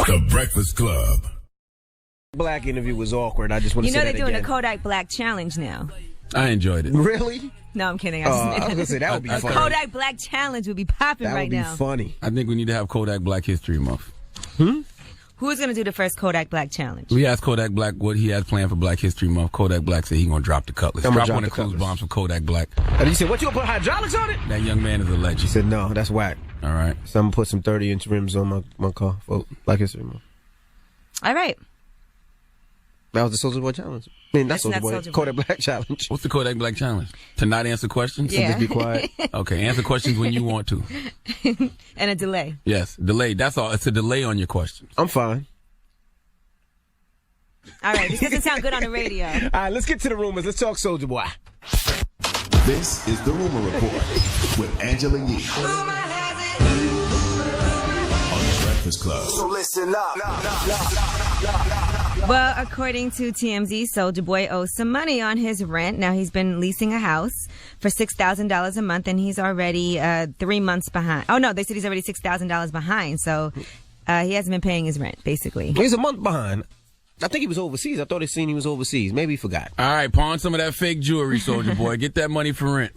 The Breakfast Club. Black interview was awkward. I just want to say that they're doing again. a Kodak Black challenge now. I enjoyed it. Really? No, I'm kidding. I was going to say that would be funny. Kodak Black challenge would be popping right now. That would be funny. I think we need to have Kodak Black History Month. Who's going to do the first Kodak Black challenge? We asked Kodak Black what he has planned for Black History Month. Kodak Black said he's going to drop the cutlass. Drop one of the clues bombs from Kodak Black. And he said, what, you going to put hydraulics on it? That young man is a legend. He said, no, that's whack. All right. So I'm going to put some 30-inch rims on my car for Black History Month. All right. That was the Soulja Boy challenge. I mean, that's Soulja Boy. Soulja Boy. Kodak Black challenge. What's the Kodak Black challenge? To not answer questions? Yeah. Just be quiet. Okay, answer questions when you want to. And a delay. Yes, delay. That's all. It's a delay on your questions. I'm fine. All right, this doesn't sound good on the radio. All right, let's get to the rumors. Let's talk Soulja Boy. This is the Rumor Report with Angela Yee. On The Breakfast Club. So listen up. Well, according to TMZ, Soulja Boy owes some money on his rent. Now, he's been leasing a house for $6,000 a month, and he's already 3 months behind. Oh, no, they said he's already $6,000 behind, so he hasn't been paying his rent, basically. He's a month behind. I think he was overseas. I thought they seen he was overseas. Maybe he forgot. All right, pawn some of that fake jewelry, Soulja Boy. Get that money for rent.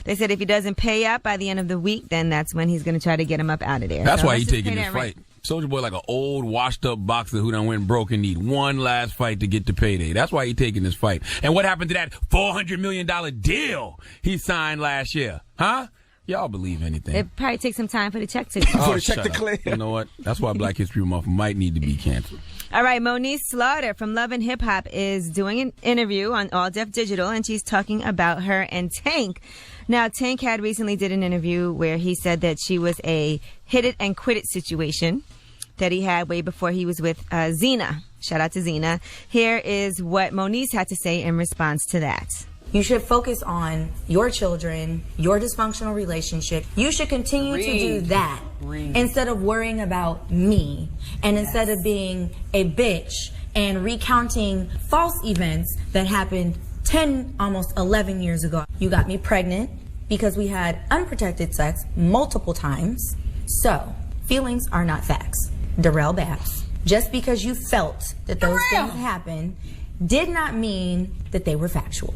They said if he doesn't pay up by the end of the week, then that's when he's going to try to get him up out of there. That's so why he's let's just taking pay this that fight. rent. Soulja Boy like an old, washed-up boxer who done went broke and need one last fight to get to payday. That's why he's taking this fight. And what happened to that $400 million deal he signed last year? Huh? Y'all believe anything. It probably takes some time for the check to For the check shut to up. clear. You know what? That's why Black History Month might need to be canceled. All right, Moniece Slaughter from Love and Hip Hop is doing an interview on All Def Digital, and she's talking about her and Tank. Now, Tank had recently did an interview where he said that she was a hit it and quit it situation that he had way before he was with Zena. Shout out to Zena. Here is what Moniece had to say in response to that. You should focus on your children, your dysfunctional relationship. You should continue to do that instead of worrying about me and instead of being a bitch and recounting false events that happened 10, almost 11 years ago. You got me pregnant because we had unprotected sex multiple times. So, feelings are not facts. Darrell Babs. Just because you felt that those things happened did not mean that they were factual.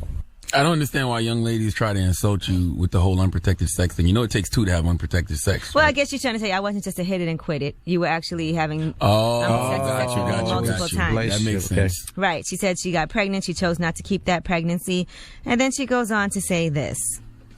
I don't understand why young ladies try to insult you with the whole unprotected sex thing. You know it takes two to have unprotected sex. Well, right? I guess she's trying to say I wasn't just a hit it and quit it. You were actually having got you. multiple times. That makes sense. Right. She said she got pregnant. She chose not to keep that pregnancy. And then she goes on to say this.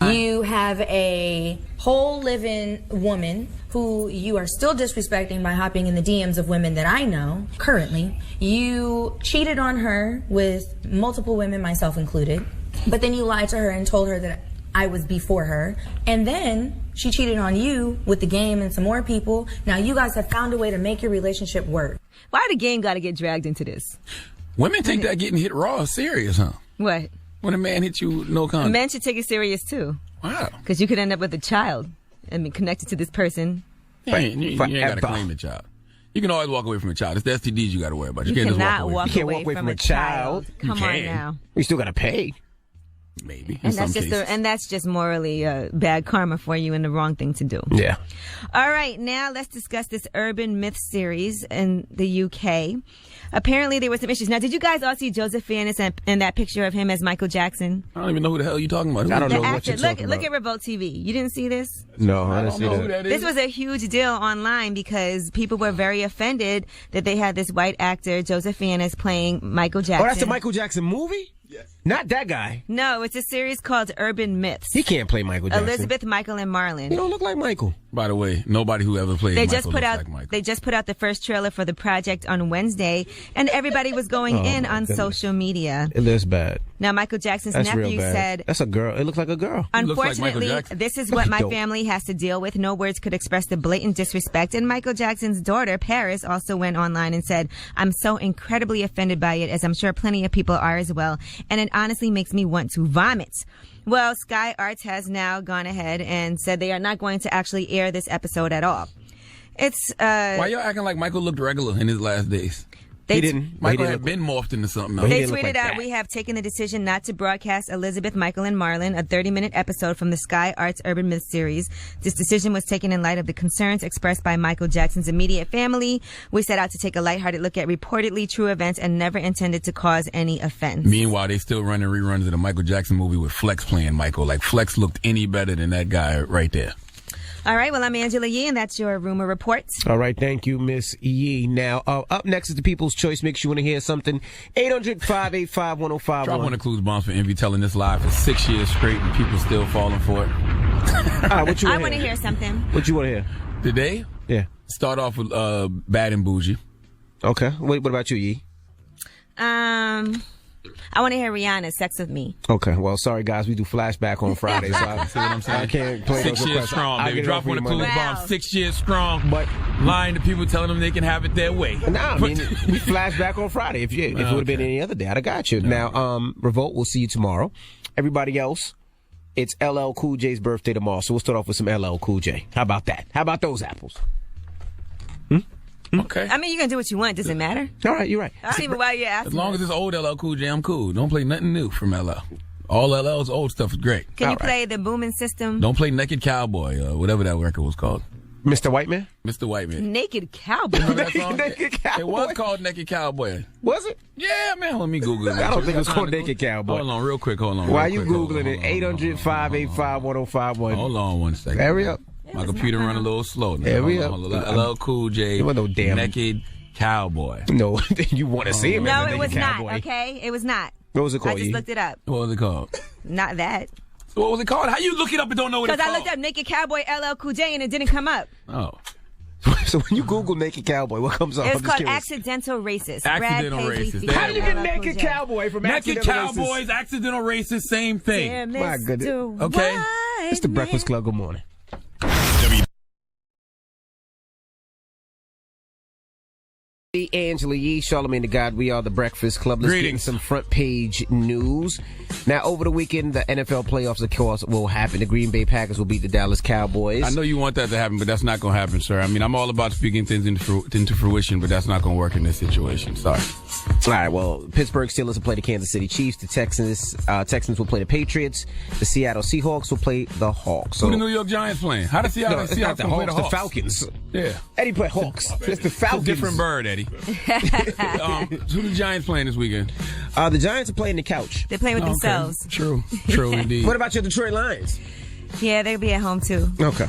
You have a whole living woman who you are still disrespecting by hopping in the DMs of women that I know currently. You cheated on her with multiple women, myself included. But then you lied to her and told her that I was before her. And then she cheated on you with the game and some more people. Now you guys have found a way to make your relationship work. Why the game got to get dragged into this? Women take that getting hit raw serious, huh? What? When a man hits you, no condom. Men should take it serious too. Wow. Because you could end up with a child and be connected to this person. You ain't got to claim the child. You can always walk away from a child. It's the STDs you got to worry about. You can't just cannot walk away. walk You can't walk away from a child. Come You on can. now. You still got to pay. Maybe. And that's just morally bad karma for you and the wrong thing to do. Yeah. All right, now let's discuss this urban myth series in the UK. Apparently there were some issues. Now, did you guys all see Joseph Fiennes and that picture of him as Michael Jackson? I don't even know who the hell you're talking about. I don't The know what actor. you're talking Look about. at Revolt TV. You didn't see this? No, I I didn't don't see know who that. that is. This was a huge deal online because people were very offended that they had this white actor, Joseph Fiennes, playing Michael Jackson. Oh, that's the Michael Jackson movie? Yes. Not that guy. No, it's a series called Urban Myths. He can't play Michael Jackson. Elizabeth, Michael, and He Marlon. don't look like Michael. By the way, nobody who ever played They Michael just put looks out like Michael. they just put out the first trailer for the project on Wednesday, and everybody was going in my on goodness. social media. It looks bad. Now, Michael Jackson's That's nephew real bad. said, That's a girl. It looks like a girl. He looks like Michael unfortunately, Jackson. this is what my Dope. family has to deal with. No words could express the blatant disrespect. And Michael Jackson's daughter, Paris, also went online and said, I'm so incredibly offended by it, as I'm sure plenty of people are as well. And it honestly makes me want to vomit. Well, Sky Arts has now gone ahead and said they are not going to actually air this episode at all. It's Why y'all acting like Michael looked regular in his last days? They He didn't. Michael had been morphed into something else. They didn't look tweeted like out, that. "We have taken the decision not to broadcast Elizabeth, Michael, and Marlon, a 30-minute episode from the Sky Arts Urban Myth series. This decision was taken in light of the concerns expressed by Michael Jackson's immediate family. We set out to take a lighthearted look at reportedly true events and never intended to cause any offense." Meanwhile, they still running reruns of the Michael Jackson movie with Flex playing Michael. Like, Flex looked any better than that guy right there. All right, well, I'm Angela Yee, and that's your rumor report. All right, thank you, Miss Yee. Now, up next is the People's Choice Mix. You want to hear something? 800-585-1051. Drop one of Clues Bombs for Envy telling this live for 6 years straight and people still falling for it. All right, what you I want want to hear something. What you want to hear? Today, Yeah. start off with Bad and Bougie. Okay. What about you, Yee? I want to hear Rihanna's "Sex with Me." Okay. Well, sorry, guys. We do flashback on Friday, so I, See what I'm saying? I can't play 6 those years requests. strong, I'll baby. get it Drop off one of you Clues Monday. Wow. Bombs. 6 years strong. But Lying to people, telling them they can have it their way. nah, I mean, we flash back on Friday. If it would have been any other day, I'd have got you. Now, Revolt, we'll see you tomorrow. Everybody else, it's LL Cool J's birthday tomorrow, so we'll start off with some LL Cool J. How about that? How about those apples? Okay. I mean, you can do what you want. It doesn't matter. All right, you're right. I don't even why you're asking. As long as it's old LL Cool J, I'm cool. Don't play nothing new from LL. All LL's old stuff is great. Can you All right. play the booming system? Don't play Naked Cowboy or whatever that record was called. Mr. Whiteman? Mr. Whiteman. Naked Cowboy. Remember that song? Naked Cowboy. It was called Naked Cowboy. Was it? Yeah, man. Let me Google it. I don't think it was called Naked Cowboy. Hold on, real quick. Hold on. Why real you quick. Googling it? 800-585-1051. Hold on 1 second. Hurry up. My computer run a little slow now. Hurry Hold up. on. LL Cool J. There was no damn- Naked Cowboy. No, you want to see him No, as a it Naked was Cowboy. not. Okay, it was not. What was it I called, just Yee? looked it up. What was it called? Not that. So what was it called? How you look it up and don't know what it's Because called? I looked up Naked Cowboy LL Cool J and it didn't come up. Oh. So when you Google Naked Cowboy, what comes up? It I'm was just called curious. Accidental Racist. Accidental Brad Paisley Racist. featuring How do you get LL Cool Naked J. Cowboy from Naked Accidental Racist? Cowboys, accidental racist, same thing. Dear My goodness. Mr. Okay. It's the Breakfast Club. Good morning. Angela Yee, Charlamagne the God. We are the Breakfast Club. Let's get into Greetings. some front page news. Now, over the weekend, the NFL playoffs, of course, will happen. The Green Bay Packers will beat the Dallas Cowboys. I know you want that to happen, but that's not going to happen, sir. I mean, I'm all about speaking things into fruition, but that's not going to work in this situation. Sorry. All right, well, Pittsburgh Steelers will play the Kansas City Chiefs. The Texans will play the Patriots. The Seattle Seahawks will play the Hawks. So, Who the New York Giants playing? How does Seattle, no, it's not the play Hawks, the Falcons. Yeah. Eddie play Hawks. It's the It's a Falcons. different bird, Eddie. Who the Giants playing this weekend? The Giants are playing the couch. They're playing with themselves. True indeed. What about your Detroit Lions? Yeah, they'll be at home too. Okay.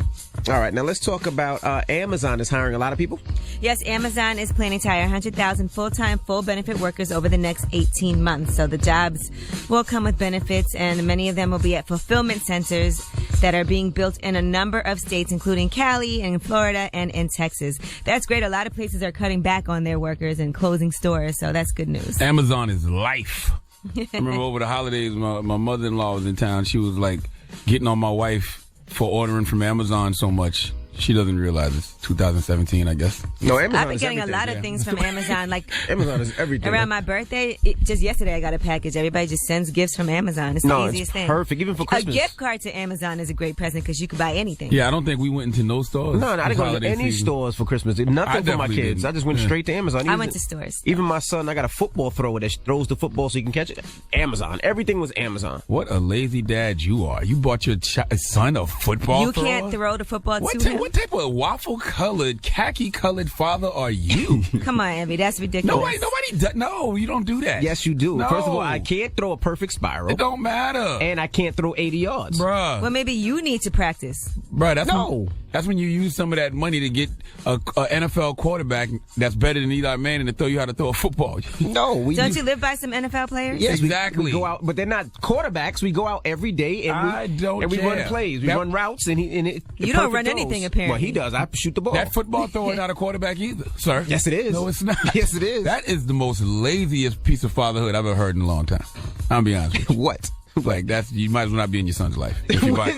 All right, now let's talk about Amazon is hiring a lot of people. Yes, Amazon is planning to hire 100,000 full-time, full-benefit workers over the next 18 months. So the jobs will come with benefits, and many of them will be at fulfillment centers that are being built in a number of states, including Cali and Florida and in Texas. That's great. A lot of places are cutting back on their workers and closing stores, so that's good news. Amazon is life. I remember over the holidays, my mother-in-law was in town. She was like getting on my wife for ordering from Amazon so much. She doesn't realize it's 2017, I guess. No, Amazon I've been is getting a everything. lot of things from Amazon. Like Amazon is everything. around my birthday, just yesterday I got a package. Everybody just sends gifts from Amazon. It's the No, easiest it's thing. perfect, even for Christmas. A gift card to Amazon is a great present because you could buy anything. Yeah, I don't think we went into no stores. No, I didn't go to holiday any season. stores for Christmas. Nothing for my definitely kids. didn't. I just went Yeah. straight to Amazon. I went to stores. Even my son, I got a football thrower that throws the football so you can catch it. Amazon. Everything was Amazon. What a lazy dad you are. You bought your son a football You thrower? can't throw the football What, to him. what type of waffle-colored, khaki-colored father are you? Come on, Abby, that's ridiculous. Nobody does. No, you don't do that. Yes, you do. No. First of all, I can't throw a perfect spiral. It don't matter. And I can't throw 80 yards. Bruh. Well, maybe you need to practice. Bruh, No. That's when you use some of that money to get a NFL quarterback that's better than Eli Manning to throw you how to throw a football. No, we Don't you live by some NFL players? Yes, Exactly. We go out, but they're not quarterbacks. We go out every day and I don't we care. run plays. We That- run routes, and You don't run anything, apparently. Well, he does. I shoot the ball. That football thrower not a quarterback either, sir. Yes, it is. No, it's not. Yes, it is. That is the most laziest piece of fatherhood I've ever heard in a long time. I'll be honest with you. What? Like, you might as well not be in your son's life. If you buy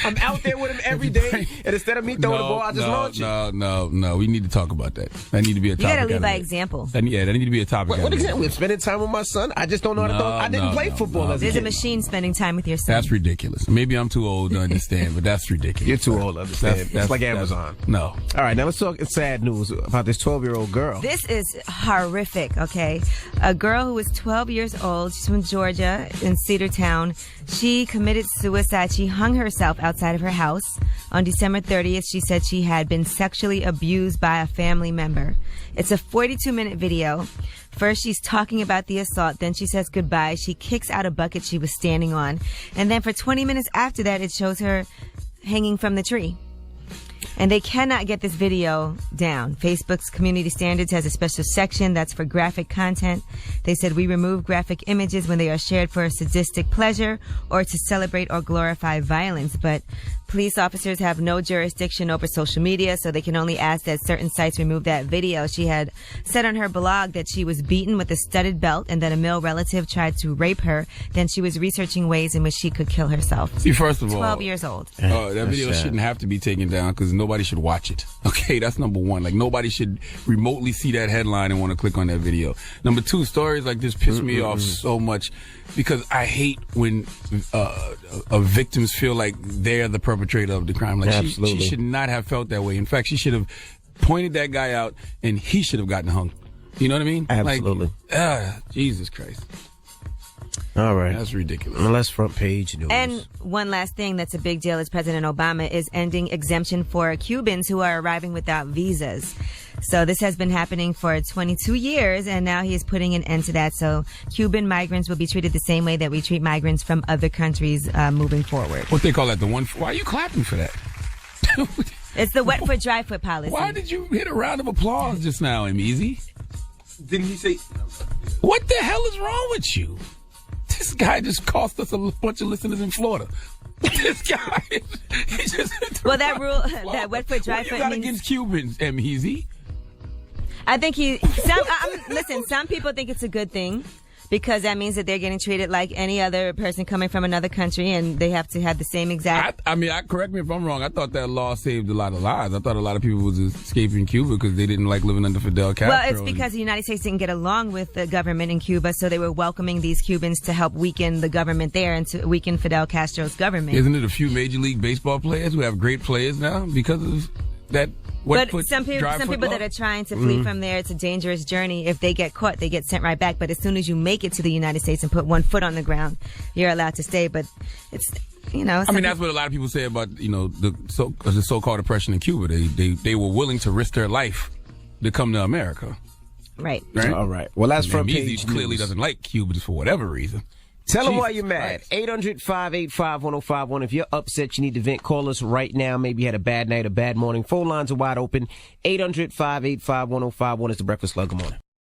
I'm out there with him every day, and instead of me throwing the ball, I just launch it. No. We need to talk about that. That need to be a topic. You gotta lead by example. That need to be a topic. What example? We're spending time with my son. I just don't know how to throw. I didn't play football as a kid. There's a machine spending time with your son. That's ridiculous. Maybe I'm too old to understand, but that's ridiculous. You're too old to understand. It's like Amazon. No. All right, now let's talk sad news about this 12-year-old girl. This is horrific, okay? A girl who was 12 years old, she's from Georgia in Cedartown. She committed suicide. She hung herself outside of her house. On December 30th, she said she had been sexually abused by a family member. It's a 42-minute video. First, she's talking about the assault. Then she says goodbye. She kicks out a bucket she was standing on. And then for 20 minutes after that, it shows her hanging from the tree. And they cannot get this video down. Facebook's community standards has a special section that's for graphic content. They said we remove graphic images when they are shared for sadistic pleasure or to celebrate or glorify violence. But police officers have no jurisdiction over social media, so they can only ask that certain sites remove that video. She had said on her blog that she was beaten with a studded belt and that a male relative tried to rape her. Then she was researching ways in which she could kill herself. See, first of all, 12 years old. That video shouldn't have to be taken down because nobody should watch it. Okay, that's number one. Like, nobody should remotely see that headline and want to click on that video. Number two, stories like this piss me off so much because I hate when victims feel like they're the perpetrator of the crime. Like, she should not have felt that way. In fact, she should have pointed that guy out and he should have gotten hung. You know what I mean? Absolutely. Like, Jesus Christ. All right. That's ridiculous. Unless front page news. And one last thing that's a big deal is President Obama is ending exemption for Cubans who are arriving without visas. So this has been happening for 22 years, and now he is putting an end to that. So Cuban migrants will be treated the same way that we treat migrants from other countries moving forward. What they call that? Why are you clapping for that? It's the wet foot, dry foot policy. Why did you hit a round of applause just now, Easy? Didn't he say... What the hell is wrong with you? This guy just cost us a bunch of listeners in Florida. This guy, he just well, that rule, that wet foot, dry foot. What you got against Cubans, Easy? I think listen, some people think it's a good thing because that means that they're getting treated like any other person coming from another country and they have to have the same exact... correct me if I'm wrong. I thought that law saved a lot of lives. I thought a lot of people was escaping Cuba because they didn't like living under Fidel Castro. Well, it's because the United States didn't get along with the government in Cuba, so they were welcoming these Cubans to help weaken the government there and to weaken Fidel Castro's government. Isn't it a few Major League Baseball players who have great players now because of that? But some people that are trying to flee from there, it's a dangerous journey. If they get caught, they get sent right back. But as soon as you make it to the United States and put one foot on the ground, you're allowed to stay. But it's, that's what a lot of people say about, the so-called oppression in Cuba. They were willing to risk their life to come to America. Right. All right. Well, that's front page. He clearly doesn't like Cubans for whatever reason. Tell them why you're mad. 800-585-1051. If you're upset, you need to vent, call us right now. Maybe you had a bad night, a bad morning. Phone lines are wide open. 800-585-1051 is the Breakfast Club. Good morning.